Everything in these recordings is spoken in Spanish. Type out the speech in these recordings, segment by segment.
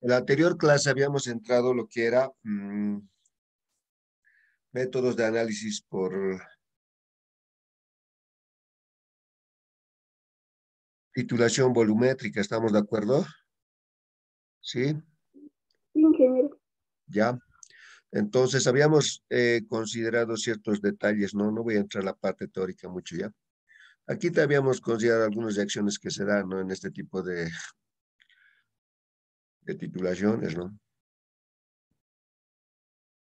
En la anterior clase habíamos entrado lo que era métodos de análisis por titulación volumétrica, ¿estamos de acuerdo? ¿Sí? Sí, ingeniero. Ya. Entonces habíamos considerado ciertos detalles, ¿no? No voy a entrar a la parte teórica mucho ya. Aquí te habíamos considerado algunas reacciones que se dan, ¿no? En este tipo de titulaciones, ¿no?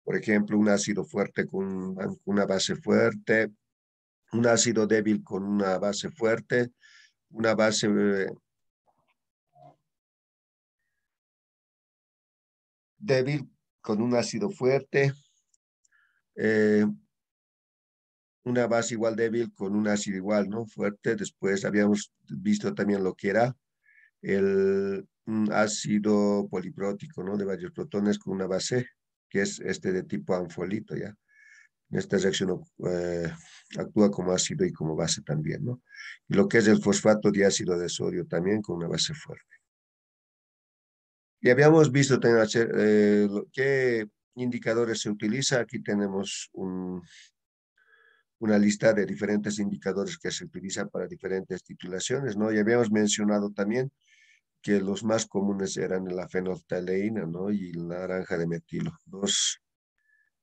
Por ejemplo, un ácido fuerte con una base fuerte, un ácido débil con una base fuerte, una base débil con un ácido fuerte, eh, una base igual débil con un ácido igual, ¿no? Fuerte. Después habíamos visto también lo que era el ácido poliprótico, ¿no? De varios protones con una base, que es este de tipo anfolito, ¿ya? Esta reacción actúa como ácido y como base también, ¿no? Y lo que es el fosfato diácido de sodio también con una base fuerte. Y habíamos visto también qué indicadores se utiliza. Aquí tenemos una lista de diferentes indicadores que se utilizan para diferentes titulaciones, ¿no? Y habíamos mencionado también que los más comunes eran la fenolftaleína, ¿no? Y la naranja de metilo.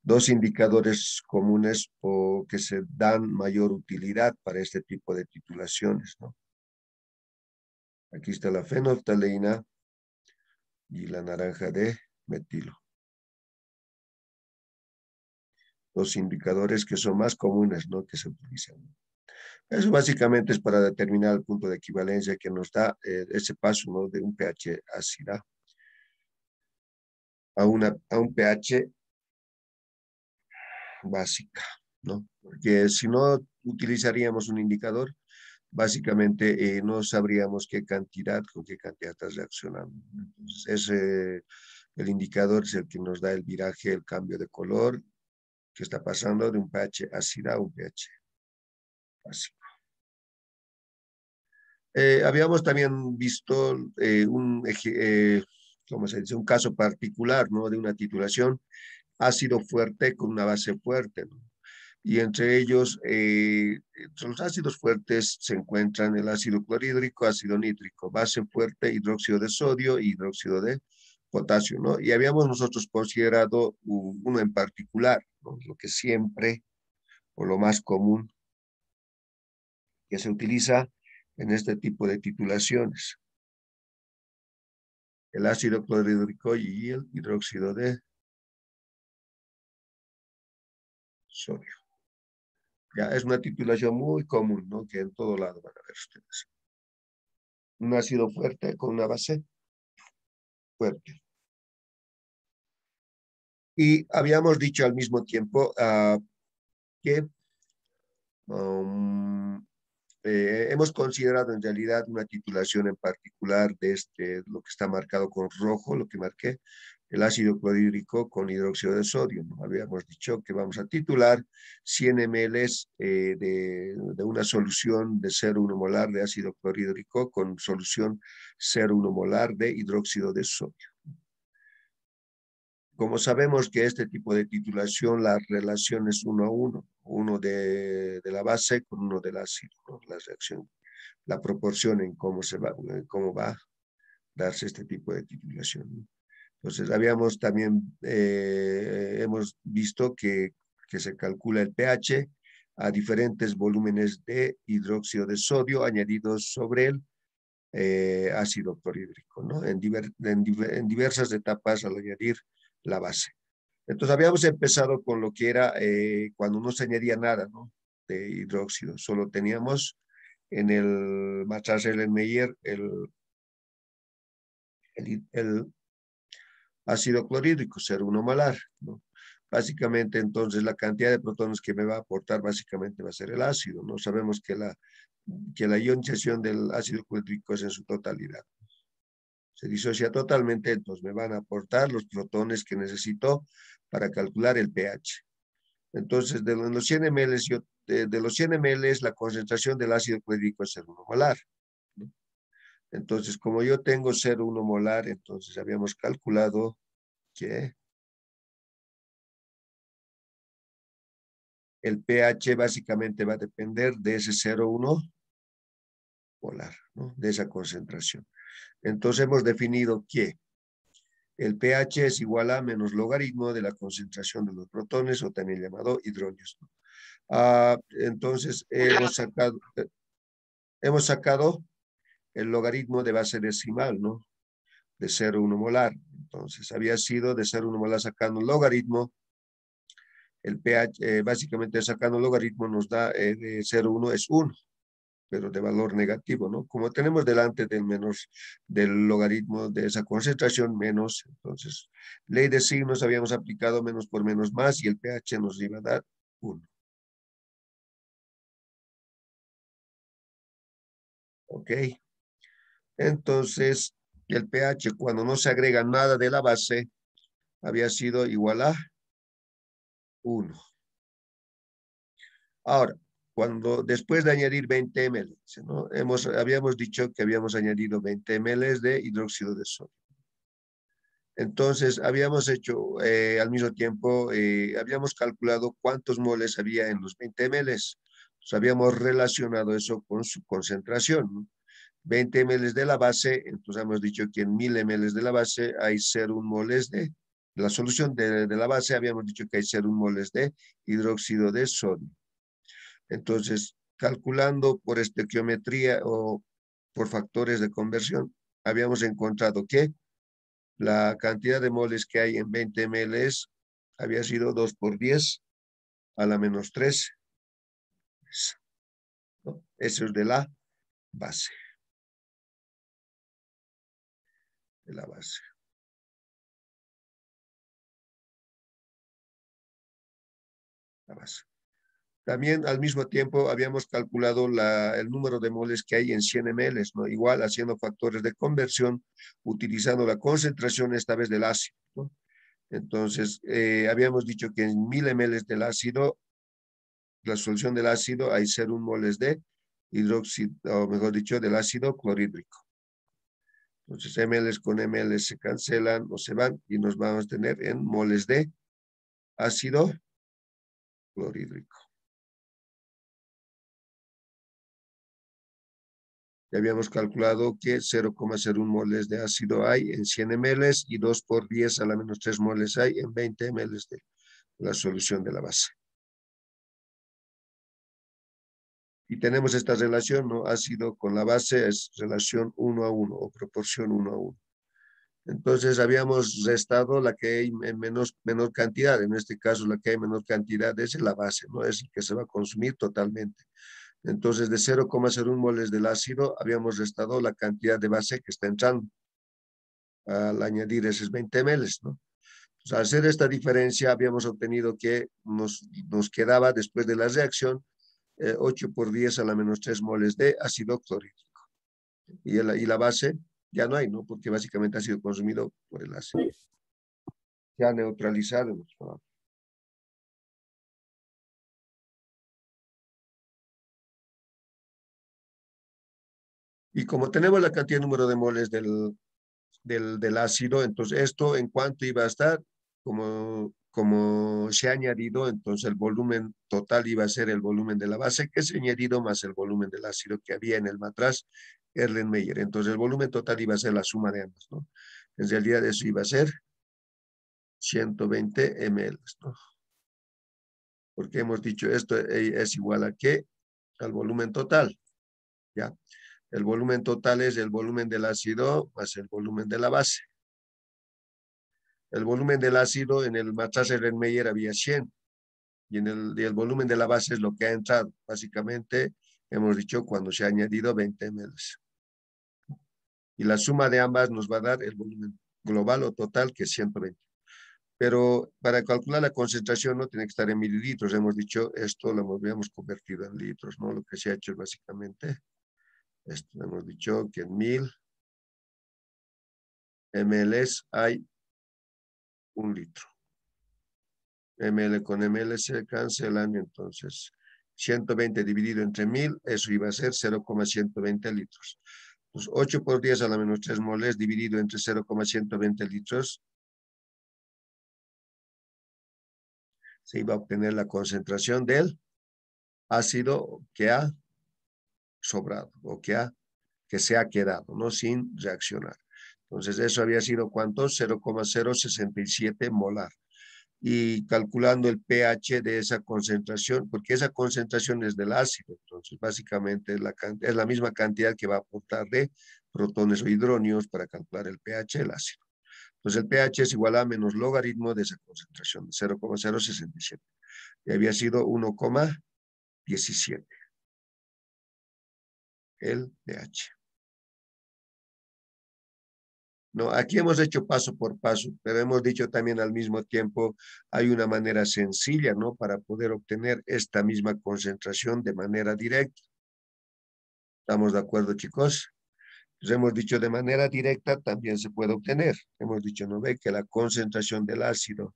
Dos indicadores comunes o que se dan mayor utilidad para este tipo de titulaciones, ¿no? Aquí está la fenolftaleína y la naranja de metilo. Dos indicadores que son más comunes, ¿no? Que se utilizan. Eso básicamente es para determinar el punto de equivalencia que nos da ese paso, ¿no? De un pH ácida a un pH básica, ¿no? Porque si no utilizaríamos un indicador, básicamente no sabríamos con qué cantidad está reaccionando. Entonces, el indicador es el que nos da el viraje, el cambio de color que está pasando de un pH ácida a un pH básico. Habíamos también visto ¿cómo se dice? Un caso particular, ¿no? De una titulación ácido fuerte con una base fuerte, ¿no? Y entre ellos, entre los ácidos fuertes se encuentran el ácido clorhídrico, ácido nítrico, base fuerte, hidróxido de sodio y hidróxido de potasio, ¿no? Y habíamos nosotros considerado uno en particular, ¿no? Lo que siempre, o lo más común que se utiliza en este tipo de titulaciones, el ácido clorhídrico y el hidróxido de sodio. Ya es una titulación muy común, ¿no? Que en todo lado van a ver ustedes. Un ácido fuerte con una base fuerte. Y habíamos dicho al mismo tiempo que um, hemos considerado en realidad una titulación en particular de lo que está marcado con rojo, lo que marqué, el ácido clorhídrico con hidróxido de sodio, ¿no? Habíamos dicho que vamos a titular 100 ml de una solución de 0,1 molar de ácido clorhídrico con solución 0,1 molar de hidróxido de sodio. Como sabemos que este tipo de titulación, la relación es 1 a 1, uno de la base con uno del ácido, ¿no? La reacción, la proporción en cómo va a darse este tipo de titulación, ¿no? Entonces, habíamos también, hemos visto que se calcula el pH a diferentes volúmenes de hidróxido de sodio añadidos sobre el ácido clorhídrico, ¿no? En diversas etapas al añadir la base. Entonces habíamos empezado con lo que era cuando no se añadía nada, ¿no? De hidróxido, solo teníamos en el Matras-Erlenmeyer el ácido clorhídrico, 0,1 molar, ¿no? Básicamente, entonces, la cantidad de protones que me va a aportar básicamente va a ser el ácido, ¿no? Sabemos que la ionización del ácido clorhídrico es en su totalidad. Se disocia totalmente, entonces me van a aportar los protones que necesito para calcular el pH. Entonces, de los 100 ml, de los 100 ml, la concentración del ácido clorhídrico es 0,1 molar, ¿no? Entonces, como yo tengo 0,1 molar, entonces habíamos calculado que el pH básicamente va a depender de ese 0,1 molar, ¿no? De esa concentración. Entonces hemos definido que el pH es igual a menos logaritmo de la concentración de los protones, o también llamado hidronios, ¿no? Entonces hemos sacado el logaritmo de base decimal, ¿no? De 0,1 molar. Entonces había sido de 0,1 molar sacando el logaritmo. El pH, básicamente sacando el logaritmo nos da de 0,1 es 1, pero de valor negativo, ¿no? Como tenemos delante del menos, del logaritmo de esa concentración, menos, entonces, ley de signos habíamos aplicado menos por menos más y el pH nos iba a dar 1. ¿Ok? Entonces, el pH cuando no se agrega nada de la base, había sido igual a 1. Ahora, cuando después de añadir 20 ml, ¿no? Habíamos dicho que habíamos añadido 20 ml de hidróxido de sodio. Entonces, habíamos hecho al mismo tiempo, habíamos calculado cuántos moles había en los 20 ml. Entonces, habíamos relacionado eso con su concentración, ¿no? 20 ml de la base, entonces hemos dicho que en 1000 ml de la base hay 0,1 moles de la solución de la base, habíamos dicho que hay 0,1 moles de hidróxido de sodio. Entonces, calculando por estequiometría o por factores de conversión, habíamos encontrado que la cantidad de moles que hay en 20 ml había sido 2 por 10 a la menos 3, ¿no? Eso es de la base. De la base. La base. También al mismo tiempo habíamos calculado el número de moles que hay en 100 ml, ¿no? Igual haciendo factores de conversión, utilizando la concentración esta vez del ácido, ¿no? Entonces, habíamos dicho que en 1000 ml del ácido, la solución del ácido, hay 0,1 moles de hidróxido, o mejor dicho, del ácido clorhídrico. Entonces, ml con ml se cancelan o se van y nos vamos a tener en moles de ácido clorhídrico. Ya habíamos calculado que 0,01 moles de ácido hay en 100 ml y 2 por 10 a la menos 3 moles hay en 20 ml de la solución de la base. Y tenemos esta relación, ¿no? Ácido con la base es relación 1 a 1 o proporción 1 a 1. Entonces habíamos restado la que hay en menor cantidad. En este caso la que hay menor cantidad es la base, ¿no? Es el que se va a consumir totalmente. Entonces de 0,01 moles del ácido habíamos restado la cantidad de base que está entrando al añadir esos 20 ml, ¿no? Pues al hacer esta diferencia habíamos obtenido que nos quedaba después de la reacción 8 por 10 a la menos 3 moles de ácido clorhídrico. Y la base ya no hay, ¿no? Porque básicamente ha sido consumido por el ácido. Ya neutralizado. ¿No? Y como tenemos la cantidad de número de moles del ácido, entonces esto en cuanto iba a estar, como se ha añadido, entonces el volumen total iba a ser el volumen de la base que se ha añadido más el volumen del ácido que había en el matraz Erlenmeyer. Entonces el volumen total iba a ser la suma de ambos, ¿no? En realidad eso iba a ser 120 ml, ¿no? Porque hemos dicho esto es igual a ¿qué? Al volumen total, ¿ya? El volumen total es el volumen del ácido más el volumen de la base. El volumen del ácido en el matraz Erlenmeyer había 100 y el volumen de la base es lo que ha entrado. Básicamente hemos dicho cuando se ha añadido 20 ml. Y la suma de ambas nos va a dar el volumen global o total que es 120. Pero para calcular la concentración no tiene que estar en mililitros. Hemos dicho esto lo habíamos convertido en litros, ¿no? Lo que se ha hecho es básicamente esto. Hemos dicho que en 1000 ml hay 1 litro. ml con ml se cancelan, entonces 120 dividido entre 1000, eso iba a ser 0,120 litros. Pues 8 por 10 a la menos 3 moles dividido entre 0,120 litros. Se iba a obtener la concentración del ácido que ha sobrado o que se ha quedado, ¿no? Sin reaccionar. Entonces, eso había sido ¿cuánto? 0,067 molar. Y calculando el pH de esa concentración, porque esa concentración es del ácido, entonces básicamente es la misma cantidad que va a aportar de protones o hidronios para calcular el pH del ácido. Entonces el pH es igual a menos logaritmo de esa concentración, de 0,067. Y había sido 1,17 el pH. No, aquí hemos hecho paso por paso, pero hemos dicho también al mismo tiempo, hay una manera sencilla, ¿no? Para poder obtener esta misma concentración de manera directa. ¿Estamos de acuerdo, chicos? Pues hemos dicho de manera directa también se puede obtener. Hemos dicho, ¿no ve? Que la concentración del ácido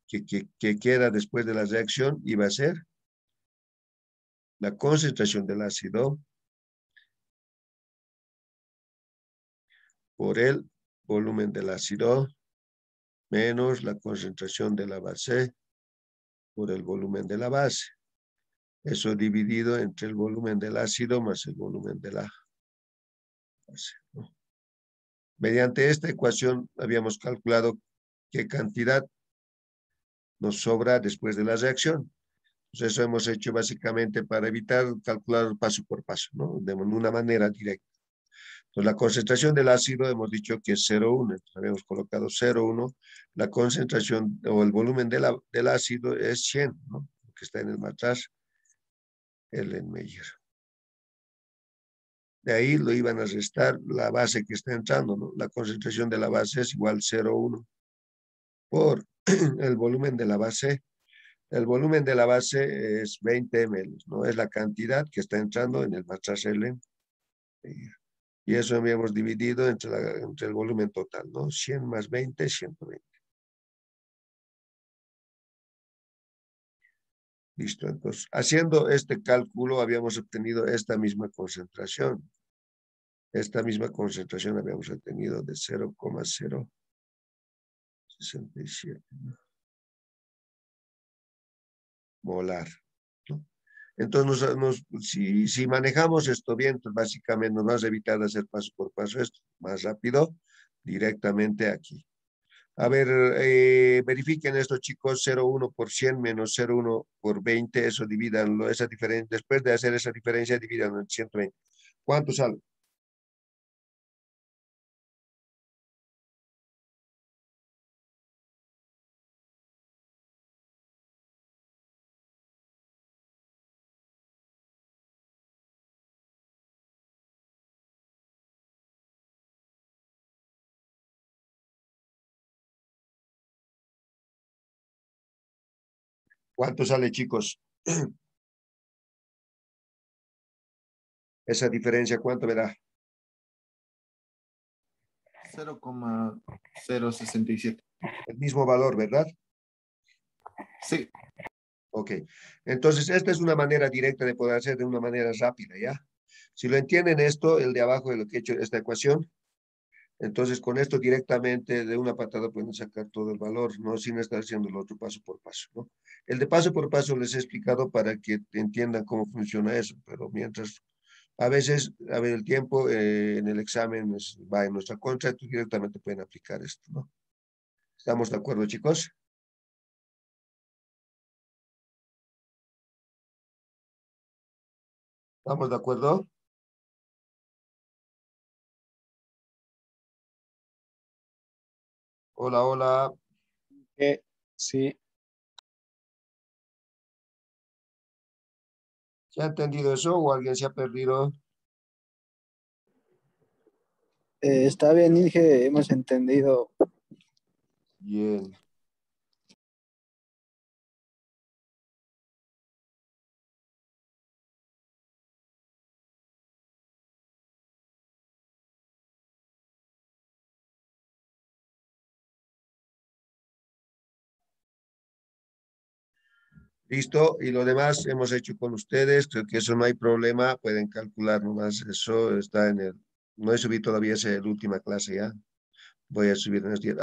que queda después de la reacción iba a ser la concentración del ácido por el volumen del ácido menos la concentración de la base por el volumen de la base. Eso dividido entre el volumen del ácido más el volumen de la base, ¿no? Mediante esta ecuación habíamos calculado qué cantidad nos sobra después de la reacción. Pues eso hemos hecho básicamente para evitar calcular paso por paso, ¿no? De una manera directa. Entonces, la concentración del ácido hemos dicho que es 0,1. Entonces, habíamos colocado 0,1. La concentración o el volumen del ácido es 100, ¿no? Que está en el matraz, Erlenmeyer. De ahí lo iban a restar la base que está entrando, ¿no? La concentración de la base es igual 0,1 por el volumen de la base. El volumen de la base es 20 ml, ¿no? Es la cantidad que está entrando en el matraz Erlenmeyer. Y eso habíamos dividido entre el volumen total, ¿no? 100 más 20, 120. Listo, entonces, haciendo este cálculo habíamos obtenido esta misma concentración. Esta misma concentración habíamos obtenido de 0,067 molar, ¿no? Entonces, si manejamos esto bien, pues básicamente nos vamos a evitar hacer paso por paso esto, más rápido, directamente aquí. A ver, verifiquen esto, chicos, 0,1 por 100 menos 0,1 por 20, eso divídanlo, esa diferencia, después de hacer esa diferencia, divídanlo en 120. ¿Cuánto sale? ¿Cuánto sale, chicos? Esa diferencia, ¿cuánto me da? 0,067. El mismo valor, ¿verdad? Sí. Ok. Entonces, esta es una manera directa de poder hacer de una manera rápida, ¿ya? Si lo entienden esto, el de abajo de lo que he hecho, esta ecuación, entonces con esto directamente de una patada pueden sacar todo el valor, ¿no? Sin estar haciendo el otro paso por paso, ¿no? El de paso por paso les he explicado para que entiendan cómo funciona eso, pero mientras, a veces, a ver, el tiempo en el examen va en nuestra contra, entonces directamente pueden aplicar esto, ¿no? ¿Estamos de acuerdo, chicos? ¿Estamos de acuerdo? Hola, hola. Sí, ¿Se ha entendido eso o alguien se ha perdido? está bien, Inge, hemos entendido. Bien. Listo, y lo demás hemos hecho con ustedes, creo que eso no hay problema, pueden calcular nomás, eso está en el No he subido todavía esa última clase ya. Voy a subir en los días.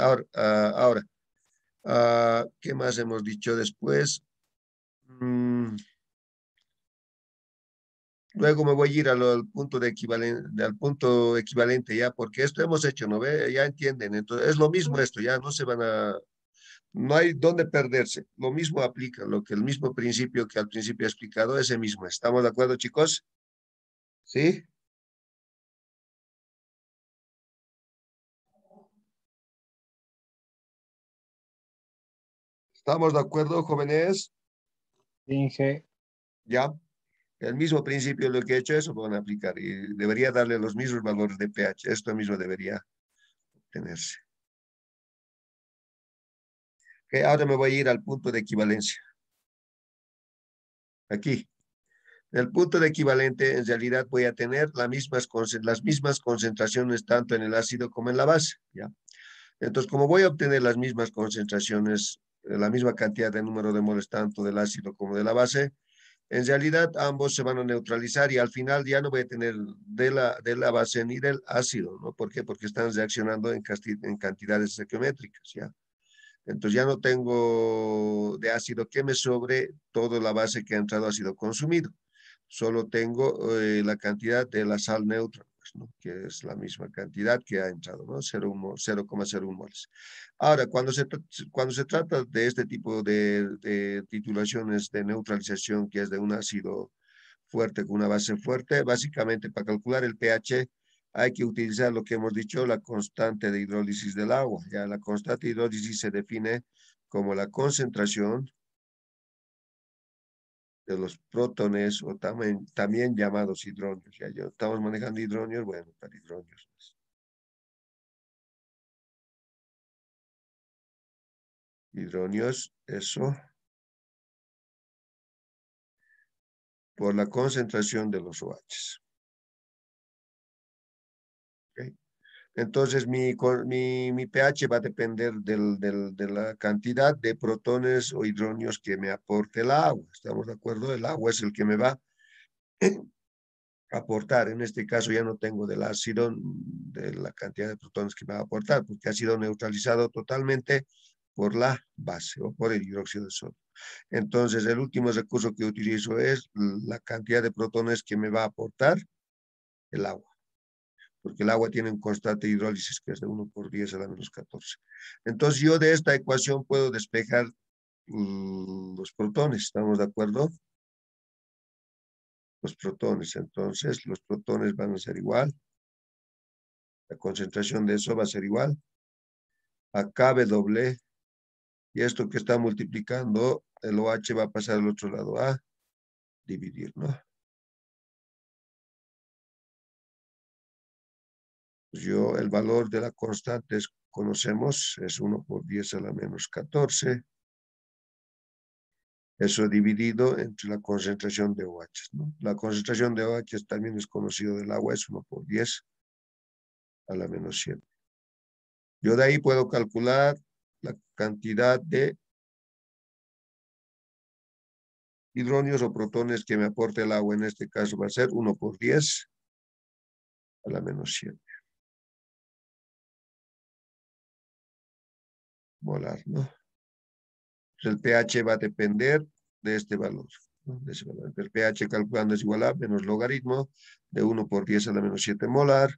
¿Qué más hemos dicho después? Luego me voy a ir al punto de equivalente, al punto equivalente ya, porque esto hemos hecho, ¿no ve? Ya entienden. Entonces, es lo mismo esto, ya no se van a, no hay dónde perderse. Lo mismo aplica, lo que el mismo principio que al principio he explicado, ese mismo. ¿Estamos de acuerdo, chicos? ¿Sí? ¿Estamos de acuerdo, jóvenes? Inge. Ya. El mismo principio lo que he hecho, eso lo van a aplicar y debería darle los mismos valores de pH. Esto mismo debería tenerse. Okay, ahora me voy a ir al punto de equivalencia. Aquí. En el punto de equivalente, en realidad voy a tener las mismas concentraciones tanto en el ácido como en la base. ¿Ya? Entonces, como voy a obtener las mismas concentraciones, la misma cantidad de número de moles tanto del ácido como de la base, en realidad ambos se van a neutralizar y al final ya no voy a tener de la base ni del ácido, ¿no? ¿Por qué? Porque están reaccionando en cantidades estequiométricas, ¿ya? Entonces ya no tengo de ácido que me sobre toda la base que ha entrado ha sido consumido. Solo tengo la cantidad de la sal neutra, pues, ¿no? Que es la misma cantidad que ha entrado, ¿no? 0,01 moles. Ahora, cuando se trata de este tipo de titulaciones de neutralización, que es de un ácido fuerte con una base fuerte, básicamente para calcular el pH hay que utilizar lo que hemos dicho, la constante de hidrólisis del agua. Ya la constante de hidrólisis se define como la concentración de los protones o también llamados hidronios. Ya estamos manejando hidronios, bueno, para hidronios. Hidronios, eso, por la concentración de los OHs. ¿Okay? Entonces, mi pH va a depender de la cantidad de protones o hidronios que me aporte el agua. ¿Estamos de acuerdo? El agua es el que me va a aportar. En este caso ya no tengo del ácido, de la cantidad de protones que me va a aportar, porque ha sido neutralizado totalmente por la base o por el hidróxido de sodio. Entonces, el último recurso que utilizo es la cantidad de protones que me va a aportar el agua, porque el agua tiene un constante de hidrólisis que es de 1 por 10 a la menos 14. Entonces, yo de esta ecuación puedo despejar los protones, ¿estamos de acuerdo? Los protones, entonces, los protones van a ser igual, la concentración de eso va a ser igual a KW, y esto que está multiplicando, el OH va a pasar al otro lado a dividir, ¿no? Yo, el valor de la constante conocemos, es 1 por 10 a la menos 14. Eso dividido entre la concentración de OH, ¿no? La concentración de OH también es conocido del agua, es 1 por 10 a la menos 7. Yo de ahí puedo calcular la cantidad de hidronios o protones que me aporte el agua. En este caso va a ser 1 por 10 a la menos 7. Molar, ¿no? El pH va a depender de este valor, ¿no? De ese valor. El pH calculando es igual a menos logaritmo de 1 por 10 a la menos 7 molar.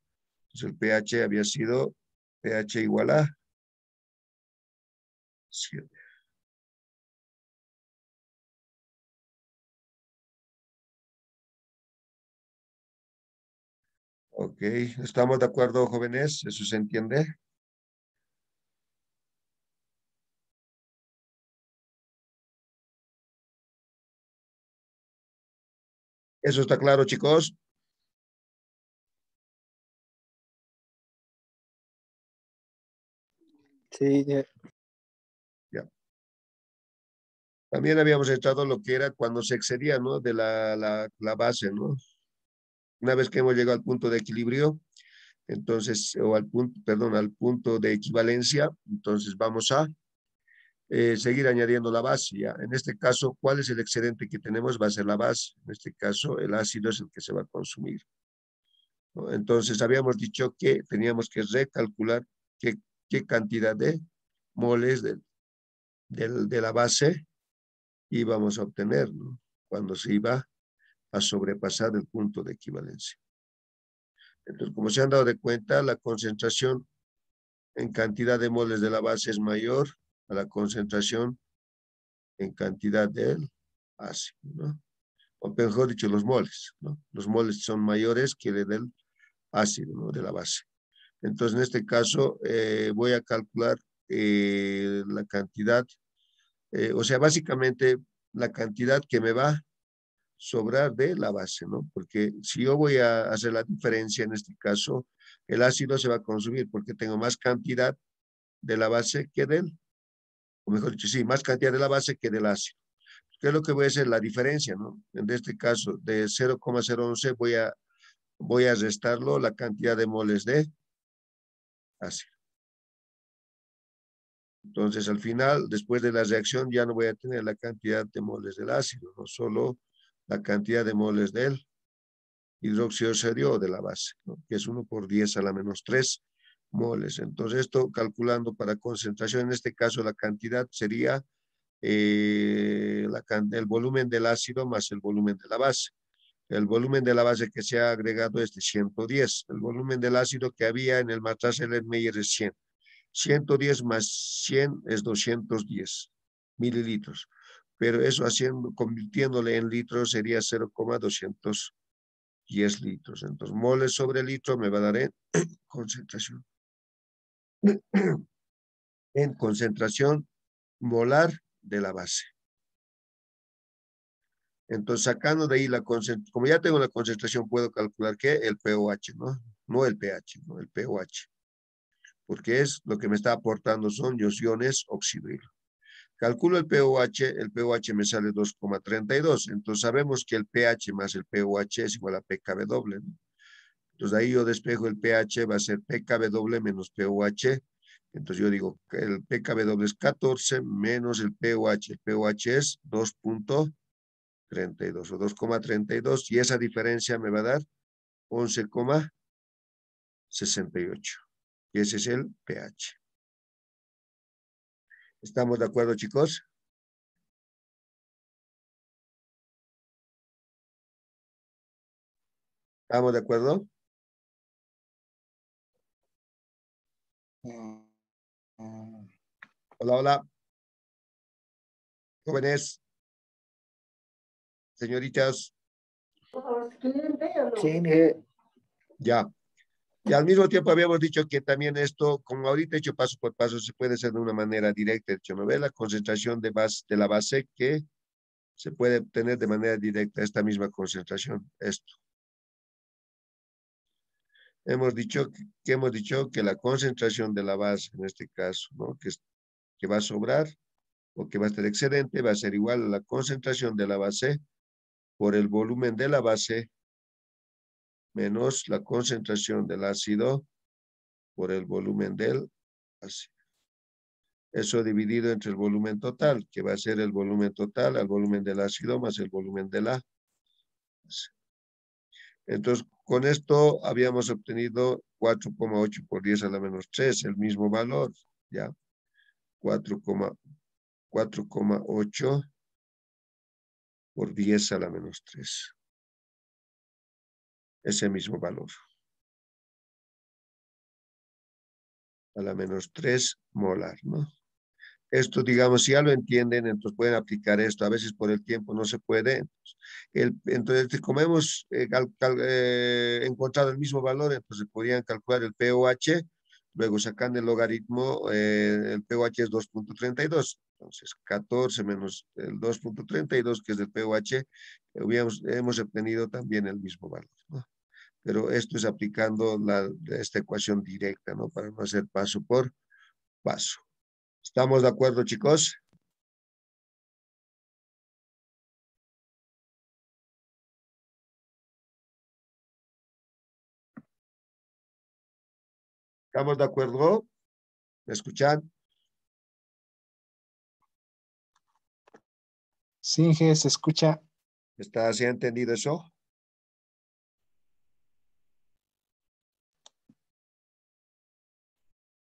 Entonces el pH había sido pH igual a 7. Ok, ¿estamos de acuerdo, jóvenes? ¿Eso se entiende? ¿Eso está claro, chicos? Sí, Ya. También habíamos echado lo que era cuando se excedía, ¿no? De la base, ¿no? Una vez que hemos llegado al punto de equilibrio, entonces, o al punto, perdón, al punto de equivalencia, entonces vamos a seguir añadiendo la base, ¿ya? En este caso, ¿cuál es el excedente que tenemos? Va a ser la base. En este caso, el ácido es el que se va a consumir. ¿no? Entonces habíamos dicho que teníamos que recalcular qué cantidad de moles de la base íbamos a obtener, ¿no? Cuando se iba a sobrepasar el punto de equivalencia. Entonces, como se han dado de cuenta, la concentración en cantidad de moles de la base es mayor a la concentración en cantidad del ácido, ¿no? O mejor dicho, los moles, ¿no? Los moles son mayores que el del ácido, ¿no? De la base. Entonces, en este caso, voy a calcular la cantidad, o sea, básicamente la cantidad que me va a sobrar de la base, ¿no? Porque si yo voy a hacer la diferencia, en este caso, el ácido se va a consumir porque tengo más cantidad de la base que del, o mejor dicho, sí, más cantidad de la base que del ácido. ¿Qué es lo que voy a hacer? La diferencia, ¿no? En este caso, de 0,011 voy a restarlo la cantidad de moles de ácido. Entonces, al final, después de la reacción, ya no voy a tener la cantidad de moles del ácido, no solo la cantidad de moles del hidróxido de sodio de la base, ¿no? Que es 1 por 10 a la menos 3 moles. Entonces, esto calculando para concentración, en este caso la cantidad sería el volumen del ácido más el volumen de la base. El volumen de la base que se ha agregado es de 110. El volumen del ácido que había en el matriz Erlenmeyer es 100. 110 más 100 es 210 mililitros. Pero eso convirtiéndole en litros sería 0,210 litros. Entonces, moles sobre litro me va a dar en concentración. En concentración molar de la base. Entonces, sacando de ahí la concentración, como ya tengo la concentración, puedo calcular que el pOH, ¿no? No el pH, no el pOH. Porque es lo que me está aportando son los iones oxidrilo. Calculo el pOH me sale 2,32. Entonces sabemos que el pH más el pOH es igual a pKw, ¿no? Entonces ahí yo despejo el pH, va a ser pKw menos pOH. Entonces yo digo que el pKw es 14 menos el pOH. El pOH es 2,32 o 2,32 y esa diferencia me va a dar 11,68. Y ese es el pH. ¿Estamos de acuerdo, chicos? ¿Estamos de acuerdo? Hola, hola. Jóvenes, señoritas. Sí, Inge. Ya. Y al mismo tiempo habíamos dicho que también esto, como ahorita he hecho paso por paso, se puede hacer de una manera directa. De hecho, ¿no ve la concentración de la base que se puede obtener de manera directa esta misma concentración? Esto. Hemos dicho que la concentración de la base, en este caso, ¿no? Que va a sobrar o que va a estar excedente, va a ser igual a la concentración de la base por el volumen de la base menos la concentración del ácido por el volumen del ácido. Eso dividido entre el volumen total, que va a ser el volumen total al volumen del ácido más el volumen de la base. Entonces, con esto habíamos obtenido 4,8 por 10 a la menos 3, el mismo valor, ¿ya? 4,8 por 10 a la menos 3. Ese mismo valor. A la menos 3 molar, ¿no? Esto, digamos, si ya lo entienden, entonces pueden aplicar esto. A veces por el tiempo no se puede. Entonces, como hemos encontrado el mismo valor, entonces podrían calcular el pOH, luego sacan el logaritmo, el pOH es 2,32. Entonces, 14 menos el 2,32, que es el pOH, hemos obtenido también el mismo valor, ¿no? Pero esto es aplicando esta ecuación directa, ¿no? Para no hacer paso por paso. ¿Estamos de acuerdo, chicos? ¿Estamos de acuerdo? ¿Me escuchan? Sí, Inge, se escucha. ¿Se ha entendido eso?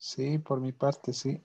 Sí, por mi parte, sí.